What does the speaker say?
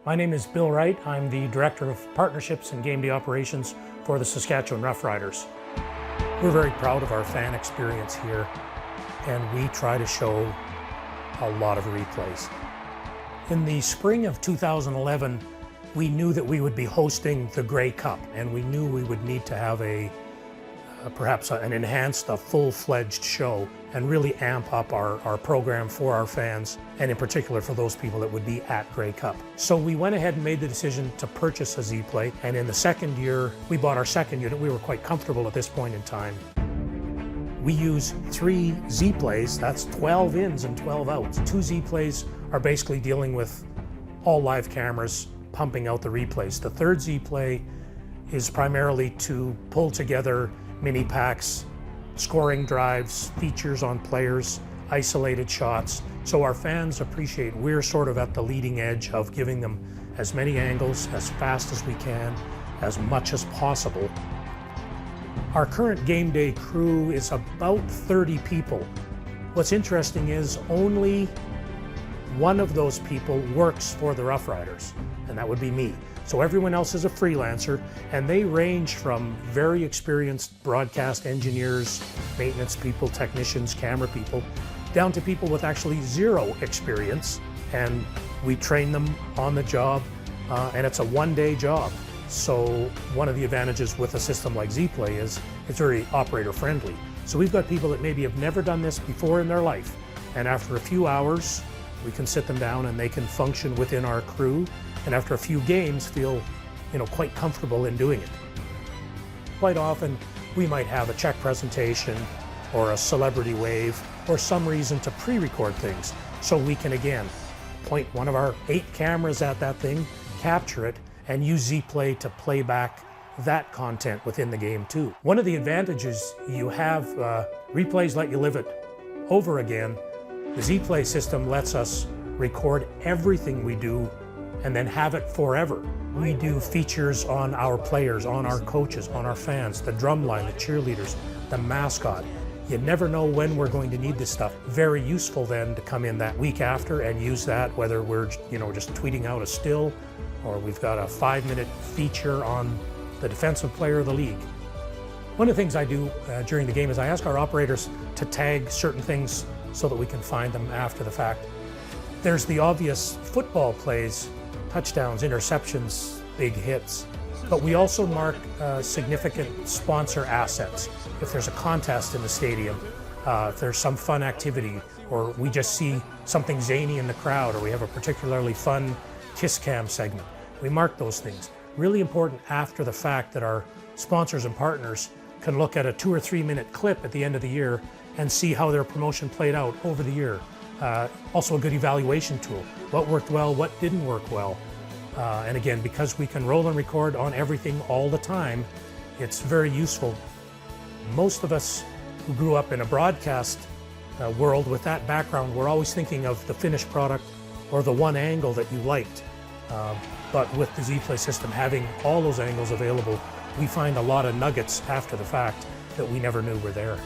My name is Bill Wright. I'm the Director of Partnerships and Game Day Operations for the Saskatchewan Roughriders. We're very proud of our fan experience here, and we try to show a lot of replays. In the spring of 2011, we knew that we would be hosting the Grey Cup, and we knew we would need to have perhaps an enhanced, a full-fledged show and really amp up our program for our fans, and in particular for those people that would be at Grey Cup. So we went ahead and made the decision to purchase a Zeplay, and in the second year, we bought our second unit. We were quite comfortable at this point in time. We use 3 Zeplays, that's 12 ins and 12 outs. 2 Zeplays are basically dealing with all live cameras, pumping out the replays. The third Zeplay is primarily to pull together mini packs, scoring drives, features on players, isolated shots. So our fans appreciate we're sort of at the leading edge of giving them as many angles, as fast as we can, as much as possible. Our current game day crew is about 30 people. What's interesting is only one of those people works for the Roughriders, and that would be me. So everyone else is a freelancer, and they range from very experienced broadcast engineers, maintenance people, technicians, camera people, down to people with actually 0 experience, and we train them on the job, and it's a one-day job. So one of the advantages with a system like Zeplay is it's very operator friendly. So we've got people that maybe have never done this before in their life, and after a few hours, we can sit them down and they can function within our crew, and after a few games feel, quite comfortable in doing it. Quite often, we might have a check presentation or a celebrity wave or some reason to pre-record things, so we can again point one of our 8 cameras at that thing, capture it, and use Zeplay to play back that content within the game too. One of the advantages you have, replays let you live it over again. The Zeplay system lets us record everything we do and then have it forever. We do features on our players, on our coaches, on our fans, the drumline, the cheerleaders, the mascot. You never know when we're going to need this stuff. Very useful then to come in that week after and use that, whether we're just tweeting out a still or we've got a 5-minute feature on the defensive player of the league. One of the things I do during the game is I ask our operators to tag certain things so that we can find them after the fact. There's the obvious football plays, touchdowns, interceptions, big hits, but we also mark significant sponsor assets. If there's a contest in the stadium, if there's some fun activity, or we just see something zany in the crowd, or we have a particularly fun kiss cam segment, we mark those things. Really important after the fact that our sponsors and partners can look at a 2 or 3 minute clip at the end of the year and see how their promotion played out over the year. Also a good evaluation tool. What worked well, what didn't work well. And again, because we can roll and record on everything all the time, it's very useful. Most of us who grew up in a broadcast world with that background, we're always thinking of the finished product or the one angle that you liked. But with the Zeplay system having all those angles available, we find a lot of nuggets after the fact that we never knew were there.